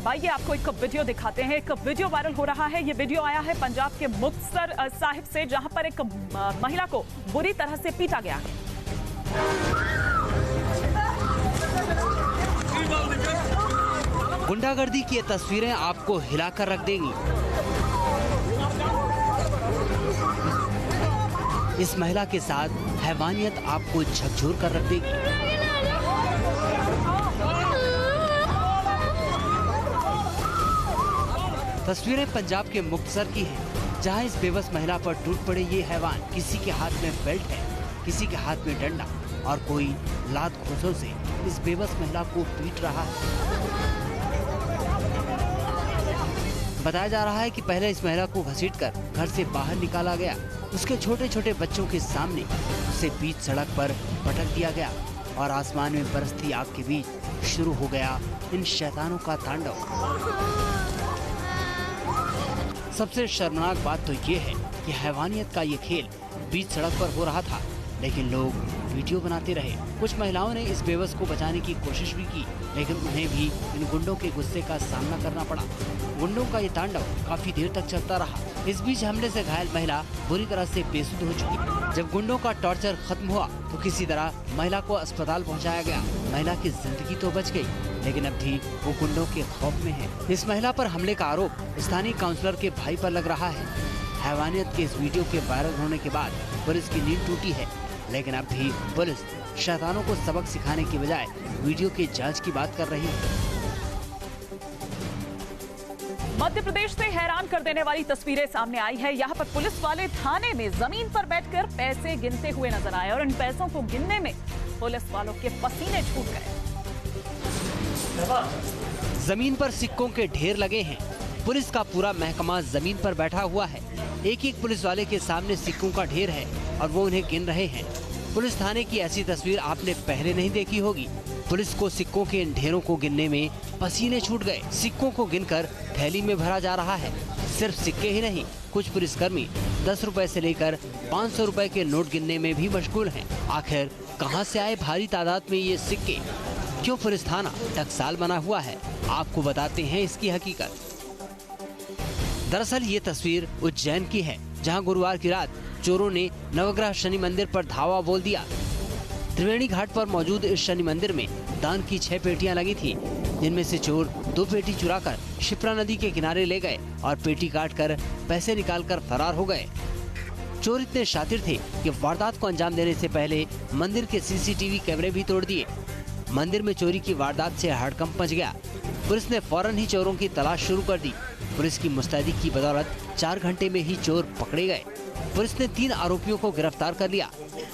अब आइए आपको एक वीडियो दिखाते हैं। एक वीडियो वायरल हो रहा है। ये वीडियो आया है पंजाब के मुक्तसर साहिब से, जहां पर एक महिला को बुरी तरह से पीटा गया है। गुंडागर्दी की ये तस्वीरें आपको हिलाकर रख देंगी। इस महिला के साथ हैवानियत आपको झकझोर कर रख देगी। तस्वीरें पंजाब के मुक्तसर की हैं, जहां इस बेबस महिला पर टूट पड़े ये हैवान। किसी के हाथ में बेल्ट है, किसी के हाथ में डंडा और कोई लात घूंसों से इस बेबस महिला को पीट रहा है। बताया जा रहा है कि पहले इस महिला को घसीटकर घर से बाहर निकाला गया। उसके छोटे छोटे बच्चों के सामने उसे बीच सड़क पर पटक दिया गया और आसमान में बरसती आग के बीच शुरू हो गया इन शैतानों का तांडव। सबसे शर्मनाक बात तो ये है कि हैवानियत का ये खेल बीच सड़क पर हो रहा था, लेकिन लोग वीडियो बनाते रहे। कुछ महिलाओं ने इस बेबस को बचाने की कोशिश भी की, लेकिन उन्हें भी इन गुंडों के गुस्से का सामना करना पड़ा। गुंडों का ये तांडव काफी देर तक चलता रहा। इस बीच हमले से घायल महिला बुरी तरह से बेसुध हो चुकी। जब गुंडों का टॉर्चर खत्म हुआ तो किसी तरह महिला को अस्पताल पहुंचाया गया। महिला की जिंदगी तो बच गई, लेकिन अब भी वो गुंडों के खौफ में है। इस महिला पर हमले का आरोप स्थानीय काउंसलर के भाई पर लग रहा है। हैवानियत के इस वीडियो के वायरल होने के बाद पुलिस की नींद टूटी है, लेकिन अब भी पुलिस शैतानों को सबक सिखाने की बजाय वीडियो की जांच की बात कर रही है। मध्य प्रदेश से हैरान कर देने वाली तस्वीरें सामने आई है। यहाँ पर पुलिस वाले थाने में जमीन पर बैठकर पैसे गिनते हुए नजर आए और इन पैसों को गिनने में पुलिस वालों के पसीने छूट गए। जमीन पर सिक्कों के ढेर लगे हैं। पुलिस का पूरा महकमा जमीन पर बैठा हुआ है। एक एक पुलिस वाले के सामने सिक्कों का ढेर है और वो उन्हें गिन रहे हैं। पुलिस थाने की ऐसी तस्वीर आपने पहले नहीं देखी होगी। पुलिस को सिक्कों के इन ढेरों को गिनने में पसीने छूट गए। सिक्कों को गिनकर थैली में भरा जा रहा है। सिर्फ सिक्के ही नहीं, कुछ पुलिसकर्मी 10 रुपए से लेकर 500 रुपए के नोट गिनने में भी मशगूल हैं। आखिर कहां से आए भारी तादाद में ये सिक्के? क्यों पुलिस थाना टकसाल बना हुआ है? आपको बताते हैं इसकी हकीकत। दरअसल ये तस्वीर उज्जैन की है, जहां गुरुवार की रात चोरों ने नवग्रह शनि मंदिर पर धावा बोल दिया। त्रिवेणी घाट पर मौजूद इस शनि मंदिर में दान की 6 पेटियां लगी थी, जिनमें से चोर 2 पेटी चुराकर शिप्रा नदी के किनारे ले गए और पेटी काटकर पैसे निकालकर फरार हो गए। चोर इतने शातिर थे कि वारदात को अंजाम देने से पहले मंदिर के सीसीटीवी कैमरे भी तोड़ दिए। मंदिर में चोरी की वारदात से हड़कंप मच गया। पुलिस ने फौरन ही चोरों की तलाश शुरू कर दी। पुलिस की मुस्तैदी की बदौलत 4 घंटे में ही चोर पकड़े गए। पुलिस ने 3 आरोपियों को गिरफ्तार कर लिया।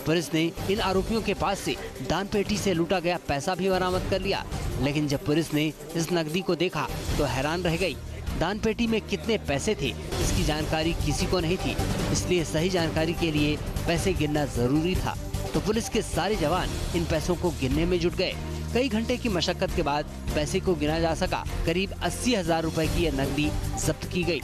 पुलिस ने इन आरोपियों के पास से दान पेटी से लूटा गया पैसा भी बरामद कर लिया, लेकिन जब पुलिस ने इस नकदी को देखा तो हैरान रह गई। दान पेटी में कितने पैसे थे इसकी जानकारी किसी को नहीं थी, इसलिए सही जानकारी के लिए पैसे गिनना जरूरी था। तो पुलिस के सारे जवान इन पैसों को गिनने में जुट गए। कई घंटे की मशक्कत के बाद पैसे को गिना जा सका। करीब 80,000 रुपए की यह नकदी जब्त की गई।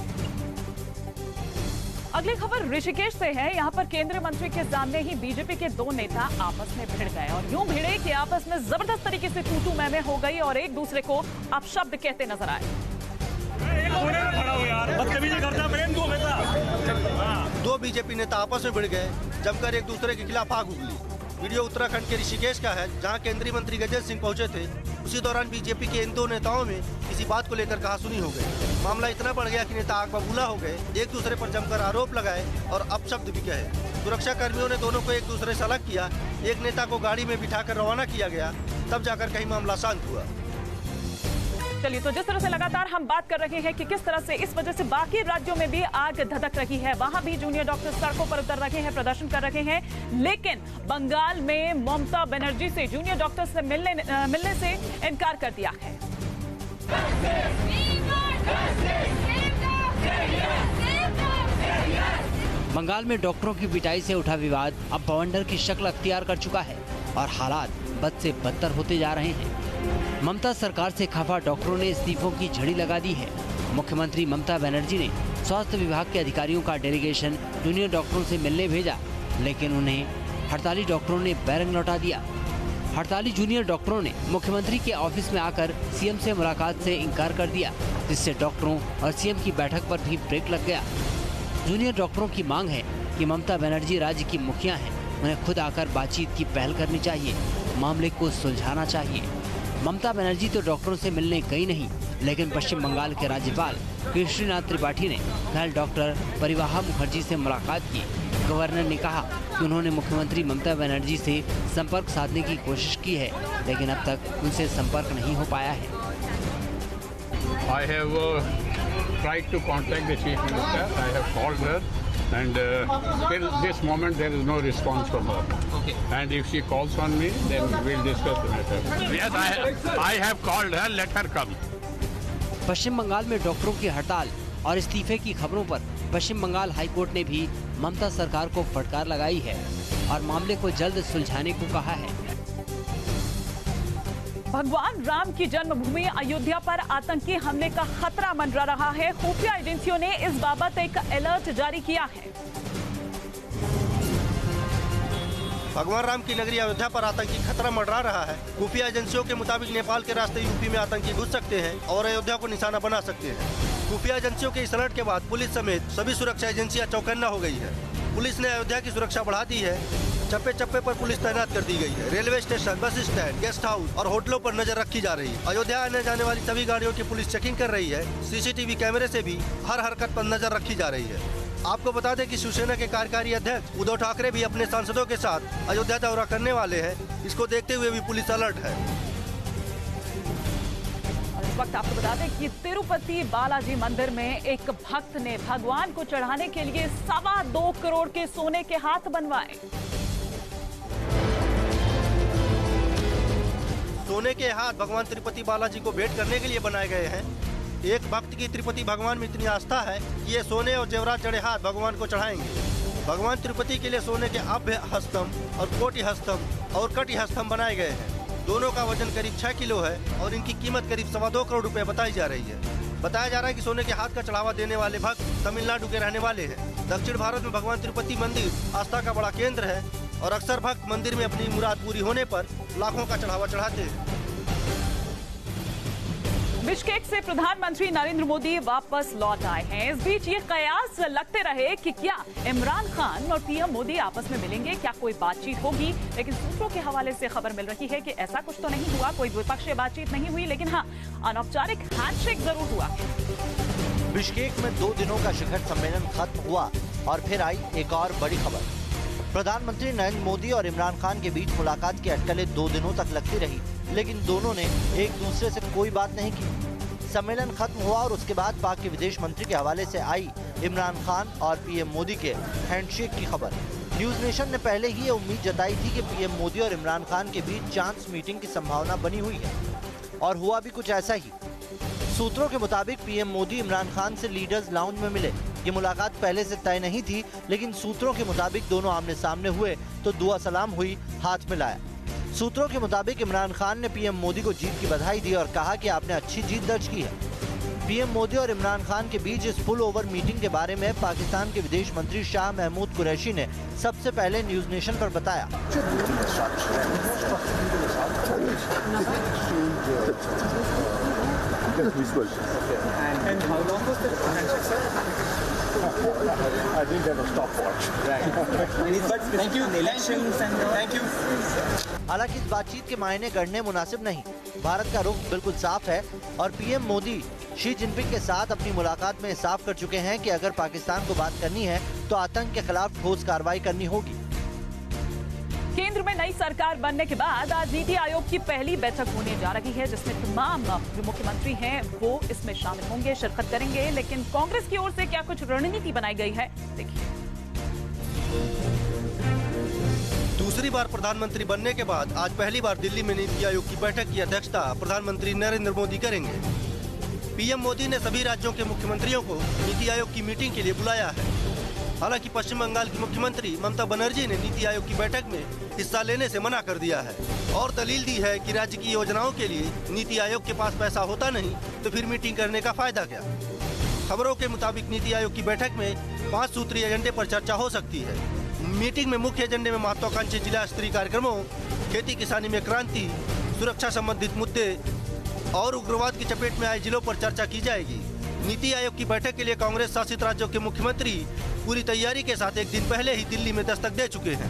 अगली खबर ऋषिकेश से है। यहाँ पर केंद्रीय मंत्री के सामने ही बीजेपी के 2 नेता आपस में भिड़ गए और यूं भिड़े कि आपस में जबरदस्त तरीके से तू-तू मैं-मैं हो गई और एक दूसरे को अपशब्द कहते नजर आए। 2 बीजेपी नेता आपस में भिड़ गए, जमकर एक दूसरे के खिलाफ आग उगली। वीडियो उत्तराखंड के ऋषिकेश का है, जहां केंद्रीय मंत्री गजेंद्र सिंह पहुंचे थे। उसी दौरान बीजेपी के इन 2 नेताओं में किसी बात को लेकर कहासुनी हो गई। मामला इतना बढ़ गया कि नेता आग बबूला हो गए, एक दूसरे पर जमकर आरोप लगाए और अपशब्द भी कहे। सुरक्षा कर्मियों ने दोनों को एक दूसरे से अलग किया। एक नेता को गाड़ी में बिठाकर रवाना किया गया, तब जाकर कहीं मामला शांत हुआ। चलिए, तो जिस तरह से लगातार हम बात कर रहे हैं कि किस तरह से इस वजह से बाकी राज्यों में भी आग धधक रही है, वहां भी जूनियर डॉक्टर सड़कों पर उतर रहे हैं, प्रदर्शन कर रहे हैं। लेकिन बंगाल में ममता बनर्जी से जूनियर डॉक्टर से मिलने से इनकार कर दिया है। बंगाल में डॉक्टरों की पिटाई से उठा विवाद अब बवंडर की शक्ल अख्तियार कर चुका है और हालात बद से बदतर होते जा रहे हैं। ममता सरकार से खफा डॉक्टरों ने इस्तीफों की झड़ी लगा दी है। मुख्यमंत्री ममता बनर्जी ने स्वास्थ्य विभाग के अधिकारियों का डेलीगेशन जूनियर डॉक्टरों से मिलने भेजा, लेकिन उन्हें हड़ताली डॉक्टरों ने बैरंग लौटा दिया। हड़ताली जूनियर डॉक्टरों ने मुख्यमंत्री के ऑफिस में आकर सीएम से मुलाकात से इनकार कर दिया, जिससे डॉक्टरों और सीएम की बैठक पर भी ब्रेक लग गया। जूनियर डॉक्टरों की मांग है कि ममता बनर्जी राज्य की मुखिया हैं, उन्हें खुद आकर बातचीत की पहल करनी चाहिए, मामले को सुलझाना चाहिए। ममता बनर्जी तो डॉक्टरों से मिलने गई नहीं, लेकिन पश्चिम बंगाल के राज्यपाल केशरीनाथ त्रिपाठी ने घायल डॉक्टर परिवाहा मुखर्जी से मुलाकात की। गवर्नर ने कहा कि उन्होंने मुख्यमंत्री ममता बनर्जी से संपर्क साधने की कोशिश की है, लेकिन अब तक उनसे संपर्क नहीं हो पाया है। I have tried to contact the chief minister. I have called her, and till this moment there is no response from her. Okay. And if she calls on me, then we'll discuss the matter. Yes, I have called her. Let her come. पश्चिम बंगाल में डॉक्टरों की हड़ताल और इस्तीफे की खबरों पर पश्चिम Bengal high court ने भी ममता सरकार को फटकार लगाई है और मामले को जल्द सुलझाने को कहा है। भगवान राम की जन्मभूमि अयोध्या पर आतंकी हमले का खतरा मंडरा रहा है। खुफिया एजेंसियों ने इस बाबत एक अलर्ट जारी किया है। भगवान राम की नगरी अयोध्या पर आतंकी खतरा मंडरा रहा है। खुफिया एजेंसियों के मुताबिक नेपाल के रास्ते यूपी में आतंकी घुस सकते हैं और अयोध्या को निशाना बना सकते हैं। खुफिया एजेंसियों के इस अलर्ट के बाद पुलिस समेत सभी सुरक्षा एजेंसियां चौकन्ना हो गई है। पुलिस ने अयोध्या की सुरक्षा बढ़ा दी है। चप्पे चप्पे पर पुलिस तैनात कर दी गई है। Railway station, bus stand, guest house और होटलों पर नजर रखी जा रही है। अयोध्या आने जाने वाली सभी गाड़ियों की पुलिस चेकिंग कर रही है। सीसीटीवी कैमरे से भी हर हरकत पर नजर रखी जा रही है। आपको बता दें कि शिवसेना के कार्यकारी अध्यक्ष उद्धव ठाकरे भी अपने सांसदों के साथ अयोध्या दौरा करने वाले हैं। इसको देखते हुए भी पुलिस अलर्ट है। इस वक्त आपको बता दें कि तिरुपति बालाजी मंदिर में एक भक्त ने भगवान को चढ़ाने के लिए 2.25 करोड़ के सोने के हाथ बनवाए। सोने के हाथ भगवान तिरुपति बालाजी को भेंट करने के लिए बनाए गए हैं। एक भक्त की तिरुपति भगवान में इतनी आस्था है कि ये सोने और जेवरात जड़े हाथ भगवान को चढ़ाएंगे। भगवान तिरुपति के लिए सोने के अभ्य हस्तम और कोटि हस्तम और कटि हस्तम बनाए गए हैं। दोनों का वजन करीब 6 किलो है और इनकी कीमत करीब 2.25 करोड़ रुपए बताई जा रही है। बताया जा रहा है कि सोने के हाथ का चढ़ावा देने वाले भक्त तमिलनाडु के रहने वाले हैं। दक्षिण भारत में भगवान तिरुपति मंदिर आस्था का बड़ा केंद्र है और अक्सर भक्त मंदिर में अपनी मुराद पूरी होने पर लाखों का चढ़ावा चढ़ाते हैं। बिश्केक से प्रधानमंत्री नरेंद्र मोदी वापस लौट आए हैं। इस बीच ये कयास लगते रहे कि क्या इमरान खान और पीएम मोदी आपस में मिलेंगे, क्या कोई बातचीत होगी, लेकिन सूत्रों के हवाले से खबर मिल रही है कि ऐसा कुछ तो नहीं हुआ, कोई द्विपक्षीय बातचीत नहीं हुई, लेकिन हाँ, अनौपचारिक हैंडशेक जरूर हुआ। बिश्केक में 2 दिनों का शिखर सम्मेलन खत्म हुआ और फिर आई एक और बड़ी खबर। प्रधानमंत्री नरेंद्र मोदी और इमरान खान के बीच मुलाकात की अटकलें 2 दिनों तक लगती रही, लेकिन दोनों ने एक दूसरे से कोई बात नहीं की। सम्मेलन खत्म हुआ और उसके बाद पाक के विदेश मंत्री के हवाले से आई इमरान खान और पीएम मोदी के हैंडशेक की खबर। न्यूज नेशन ने पहले ही ये उम्मीद जताई थी कि पीएम मोदी और इमरान खान के बीच चांस मीटिंग की संभावना बनी हुई है और हुआ भी कुछ ऐसा ही। सूत्रों के मुताबिक पीएम मोदी इमरान खान से लीडर्स लाउंज में मिले। ये मुलाकात पहले से तय नहीं थी, लेकिन सूत्रों के मुताबिक दोनों आमने सामने हुए तो दुआ सलाम हुई, हाथ मिलाया। सूत्रों के मुताबिक इमरान खान ने पीएम मोदी को जीत की बधाई दी और कहा कि आपने अच्छी जीत दर्ज की है। पीएम मोदी और इमरान खान के बीच इस फुल ओवर मीटिंग के बारे में पाकिस्तान के विदेश मंत्री शाह महमूद कुरैशी ने सबसे पहले न्यूज नेशन पर बताया। I didn't have a stopwatch. Right. Thank you. Elections and thank you. हालांकि इस बातचीत के मायने गढ़ने मुनासिब नहीं। भारत का रुख बिल्कुल साफ है और पीएम मोदी शी जिनपिंग के साथ अपनी मुलाकात में साफ कर चुके हैं कि अगर पाकिस्तान को बात करनी है तो आतंक के खिलाफ ठोस कार्रवाई करनी होगी। केंद्र में नई सरकार बनने के बाद आज नीति आयोग की पहली बैठक होने जा रही है, जिसमें तमाम जो मुख्यमंत्री हैं वो इसमें शामिल होंगे, शिरकत करेंगे। लेकिन कांग्रेस की ओर से क्या कुछ रणनीति बनाई गई है, देखिए। दूसरी बार प्रधानमंत्री बनने के बाद आज पहली बार दिल्ली में नीति आयोग की बैठक की अध्यक्षता प्रधानमंत्री नरेंद्र मोदी करेंगे। पीएम मोदी ने सभी राज्यों के मुख्यमंत्रियों को नीति आयोग की मीटिंग के लिए बुलाया है। हालांकि पश्चिम बंगाल की मुख्यमंत्री ममता बनर्जी ने नीति आयोग की बैठक में हिस्सा लेने से मना कर दिया है और दलील दी है कि राज्य की योजनाओं के लिए नीति आयोग के पास पैसा होता नहीं तो फिर मीटिंग करने का फायदा क्या। खबरों के मुताबिक नीति आयोग की बैठक में 5 सूत्रीय एजेंडे पर चर्चा हो सकती है। मीटिंग में मुख्य एजेंडे में महत्वाकांक्षी जिला स्तरीय कार्यक्रमों, खेती किसानी में क्रांति, सुरक्षा संबंधित मुद्दे और उग्रवाद की चपेट में आए जिलों पर चर्चा की जाएगी। नीति आयोग की बैठक के लिए कांग्रेस शासित राज्यों के मुख्यमंत्री पूरी तैयारी के साथ एक दिन पहले ही दिल्ली में दस्तक दे चुके हैं।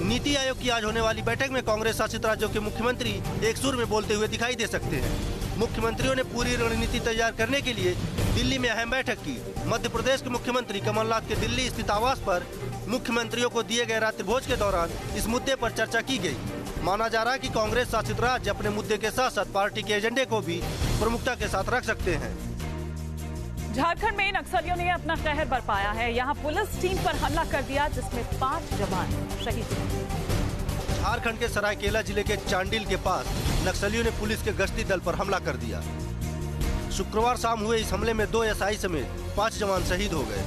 नीति आयोग की आज होने वाली बैठक में कांग्रेस शासित राज्यों के मुख्यमंत्री एक सुर में बोलते हुए दिखाई दे सकते हैं। मुख्यमंत्रियों ने पूरी रणनीति तैयार करने के लिए दिल्ली में अहम बैठक की। मध्य प्रदेश के मुख्यमंत्री कमलनाथ के दिल्ली स्थित आवास पर मुख्यमंत्रियों को दिए गए रात्रि भोज के दौरान इस मुद्दे पर चर्चा की गई। माना जा रहा है कि कांग्रेस शासित राज्य अपने मुद्दे के साथ साथ पार्टी के एजेंडे को भी प्रमुखता के साथ रख सकते हैं। झारखंड में नक्सलियों ने अपना कहर बरपाया है। यहां पुलिस टीम पर हमला कर दिया, जिसमें 5 जवान शहीद हुए। झारखंड के सरायकेला जिले के चांडिल के पास नक्सलियों ने पुलिस के गश्ती दल पर हमला कर दिया। शुक्रवार शाम हुए इस हमले में 2 एसआई समेत 5 जवान शहीद हो गए।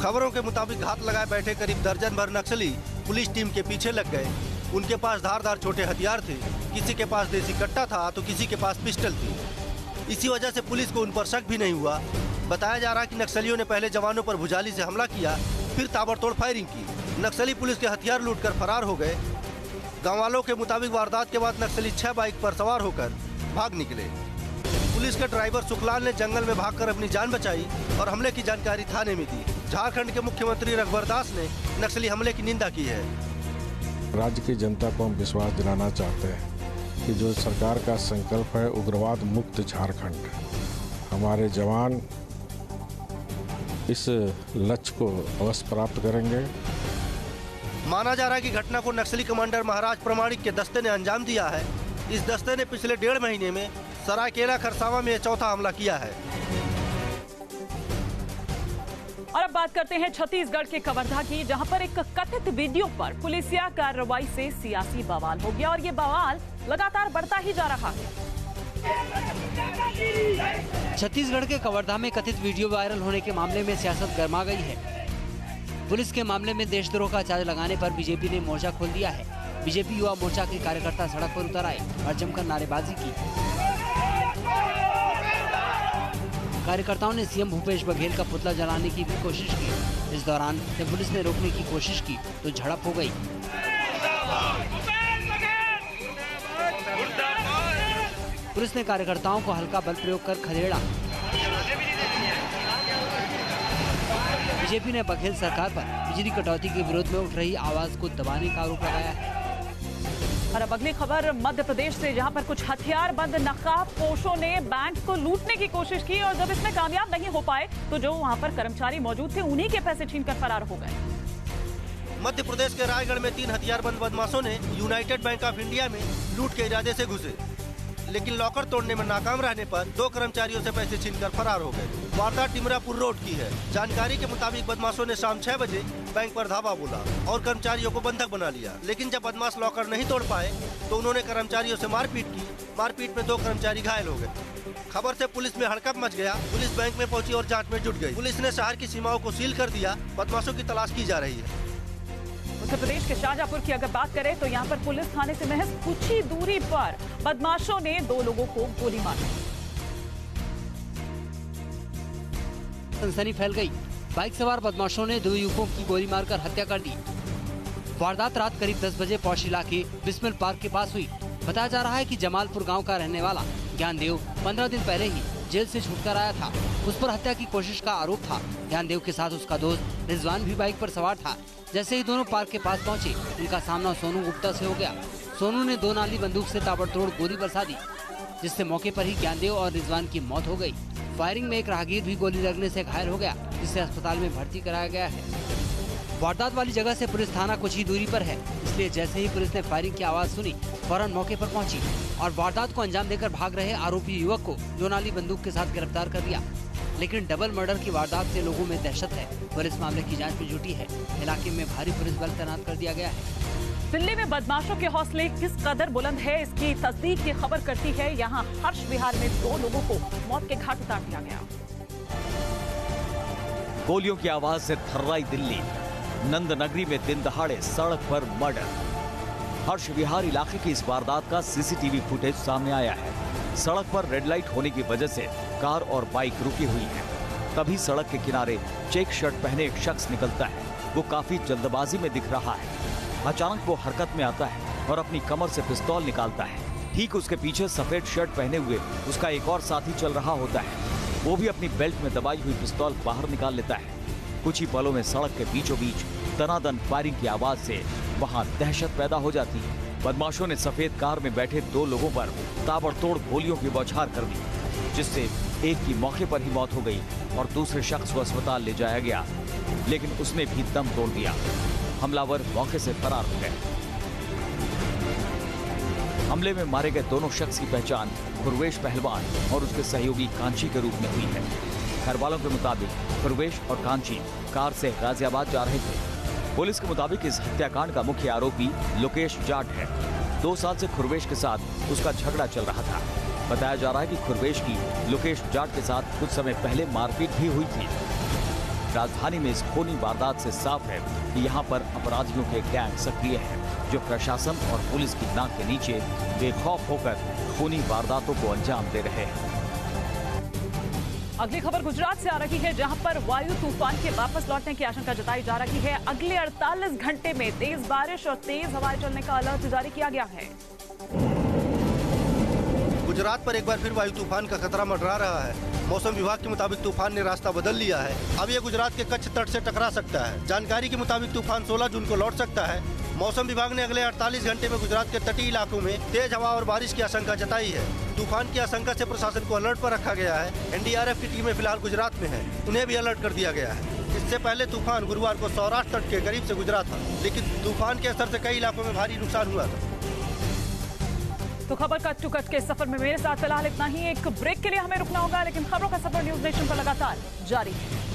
खबरों के मुताबिक घात लगाए बैठे करीब दर्जन भर नक्सली पुलिस टीम के पीछे लग गए। उनके पास धारदार छोटे हथियार थे। किसी के पास देसी कट्टा था तो किसी के पास पिस्टल थी। इसी वजह से पुलिस को उन पर शक भी नहीं हुआ। बताया जा रहा है कि नक्सलियों ने पहले जवानों पर भुजाली से हमला किया, फिर ताबड़तोड़ फायरिंग की। नक्सली पुलिस के हथियार लूटकर फरार हो गए। गाँव वालों के मुताबिक वारदात के बाद नक्सली 6 बाइक पर सवार होकर भाग निकले। पुलिस के ड्राइवर सुखलाल ने जंगल में भागकर अपनी जान बचाई और हमले की जानकारी थाने में दी। झारखंड के मुख्यमंत्री रघुवर दास ने नक्सली हमले की निंदा की है। राज्य की जनता को हम विश्वास दिलाना चाहते हैं कि जो सरकार का संकल्प है उग्रवाद मुक्त झारखंड, हमारे जवान इस लक्ष्य को अवश्य प्राप्त करेंगे। माना जा रहा है कि घटना को नक्सली कमांडर महाराज प्रमाणिक के दस्ते ने अंजाम दिया है। इस दस्ते ने पिछले 1.5 महीने में सरायकेला खरसावां में 4था हमला किया है। और अब बात करते हैं छत्तीसगढ़ के कवर्धा की, जहां पर एक कथित वीडियो पर पुलिसिया कार्रवाई से सियासी बवाल हो गया और ये बवाल लगातार बढ़ता ही जा रहा है। छत्तीसगढ़ के कवर्धा में कथित वीडियो वायरल होने के मामले में सियासत गर्मा गई है। पुलिस के मामले में देशद्रोह का चार्ज लगाने पर बीजेपी ने मोर्चा खोल दिया है। बीजेपी युवा मोर्चा के कार्यकर्ता सड़क पर उतर आए और जमकर नारेबाजी की। कार्यकर्ताओं ने सीएम भूपेश बघेल का पुतला जलाने की भी कोशिश की। इस दौरान जब पुलिस ने रोकने की कोशिश की तो झड़प हो गई। पुलिस ने कार्यकर्ताओं को हल्का बल प्रयोग कर खदेड़ा। बीजेपी ने बघेल सरकार पर बिजली कटौती के विरोध में उठ रही आवाज को दबाने का आरोप लगाया है। और अब अगली खबर मध्य प्रदेश से, जहां पर कुछ हथियारबंद नकाबपोशों ने बैंक को लूटने की कोशिश की और जब इसमें कामयाब नहीं हो पाए तो जो वहां पर कर्मचारी मौजूद थे उन्हीं के पैसे छीनकर फरार हो गए। मध्य प्रदेश के रायगढ़ में 3 हथियारबंद बदमाशों ने यूनाइटेड बैंक ऑफ इंडिया में लूट के इरादे से घुसे, लेकिन लॉकर तोड़ने में नाकाम रहने पर 2 कर्मचारियों से पैसे छीनकर फरार हो गए। वारदात टिमरापुर रोड की है। जानकारी के मुताबिक बदमाशों ने शाम 6 बजे बैंक पर धावा बोला और कर्मचारियों को बंधक बना लिया, लेकिन जब बदमाश लॉकर नहीं तोड़ पाए तो उन्होंने कर्मचारियों से मारपीट की। मारपीट में 2 कर्मचारी घायल हो गए। खबर से पुलिस में हड़कंप मच गया। पुलिस बैंक में पहुंची और जांच में जुट गई। पुलिस ने शहर की सीमाओं को सील कर दिया। बदमाशों की तलाश की जा रही है। उत्तर प्रदेश के शाहजहांपुर की अगर बात करें तो यहां पर पुलिस थाने से महज कुछ ही दूरी पर बदमाशों ने 2 लोगों को गोली मार दी। सनसनी फैल गई। बाइक सवार बदमाशों ने 2 युवकों की गोली मारकर हत्या कर दी। वारदात रात करीब 10 बजे पौष इलाके बिस्मिल पार्क के पास हुई। बताया जा रहा है कि जमालपुर गांव का रहने वाला ज्ञानदेव 15 दिन पहले ही जेल से छूटकर आया था। उस पर हत्या की कोशिश का आरोप था। ज्ञानदेव के साथ उसका दोस्त रिजवान भी बाइक पर सवार था। जैसे ही दोनों पार्क के पास पहुंचे, उनका सामना सोनू गुप्ता से हो गया। सोनू ने 2 नाली बंदूक से ताबड़तोड़ गोली बरसा दी, जिससे मौके पर ही ज्ञानदेव और रिजवान की मौत हो गई। फायरिंग में एक राहगीर भी गोली लगने से घायल हो गया, जिसे अस्पताल में भर्ती कराया गया है। वारदात वाली जगह से पुलिस थाना कुछ ही दूरी पर है, इसलिए जैसे ही पुलिस ने फायरिंग की आवाज सुनी फौरन मौके पर पहुंची और वारदात को अंजाम देकर भाग रहे आरोपी युवक को 2 नाली बंदूक के साथ गिरफ्तार कर लिया। लेकिन डबल मर्डर की वारदात से लोगों में दहशत है। पुलिस मामले की जांच में जुटी है। इलाके में भारी पुलिस बल तैनात कर दिया गया है। दिल्ली में बदमाशों के हौसले किस कदर बुलंद है, इसकी तस्दीक की खबर करती है। यहाँ हर्ष विहार में 2 लोगों को मौत के घाट उतार दिया गया। गोलियों की आवाज से थर्राई दिल्ली। नंद नगरी में दिन दहाड़े सड़क पर मर्डर। हर्ष विहार इलाके की इस वारदात का सीसीटीवी फुटेज सामने आया है। सड़क पर रेड लाइट होने की वजह से कार और बाइक रुकी हुई है। तभी सड़क के किनारे चेक शर्ट पहने एक शख्स निकलता है। वो काफी जल्दबाजी में दिख रहा है। अचानक वो हरकत में आता है और अपनी कमर से पिस्तौल निकालता है। ठीक उसके पीछे सफेद शर्ट पहने हुए उसका एक और साथी चल रहा होता है। वो भी अपनी बेल्ट में दबाई हुई पिस्तौल बाहर निकाल लेता है। कुछ ही पलों में सड़क के बीचों बीच दनादन फायरिंग की आवाज से वहां दहशत पैदा हो जाती है। बदमाशों ने सफेद कार में बैठे 2 लोगों पर ताबड़तोड़ गोलियों की बौछार कर दी, जिससे एक की मौके पर ही मौत हो गई और दूसरे शख्स को अस्पताल ले जाया गया, लेकिन उसने भी दम तोड़ दिया। हमलावर मौके से फरार हो गए। हमले में मारे गए दोनों शख्स की पहचान खुरवेश पहलवान और उसके सहयोगी कांची के रूप में हुई है। घर वालों के मुताबिक खुरवेश और कांची कार से गाजियाबाद जा रहे थे। पुलिस के मुताबिक इस हत्याकांड का मुख्य आरोपी लोकेश जाट है। 2 साल से खुरवेश के साथ उसका झगड़ा चल रहा था। बताया जा रहा है कि खुरवेश की लोकेश जाट के साथ कुछ समय पहले मारपीट भी हुई थी। राजधानी में इस खूनी वारदात से साफ है कि यहाँ पर अपराधियों के गैंग सक्रिय हैं, जो प्रशासन और पुलिस की नाक के नीचे बेखौफ होकर खूनी वारदातों को अंजाम दे रहे हैं। अगली खबर गुजरात से आ रही है, जहां पर वायु तूफान के वापस लौटने की आशंका जताई जा रही है। अगले 48 घंटे में तेज बारिश और तेज हवाएं चलने का अलर्ट जारी किया गया है। गुजरात पर एक बार फिर वायु तूफान का खतरा मंडरा रहा है। मौसम विभाग के मुताबिक तूफान ने रास्ता बदल लिया है। अब ये गुजरात के कच्छ तट से टकरा सकता है। जानकारी के मुताबिक तूफान 16 जून को लौट सकता है। मौसम विभाग ने अगले 48 घंटे में गुजरात के तटीय इलाकों में तेज हवा और बारिश की आशंका जताई है। तूफान की आशंका से प्रशासन को अलर्ट पर रखा गया है। एनडीआरएफ की टीमें फिलहाल गुजरात में हैं। उन्हें भी अलर्ट कर दिया गया है। इससे पहले तूफान गुरुवार को सौराष्ट्र तट के करीब से गुजरा था, लेकिन तूफान के असर से कई इलाकों में भारी नुकसान हुआ था। तो खबर कट टू कट के सफर में मेरे साथ फिलहाल इतना ही। एक ब्रेक के लिए हमें रुकना होगा, लेकिन खबरों का सफर न्यूज़ नेशन पर लगातार जारी है।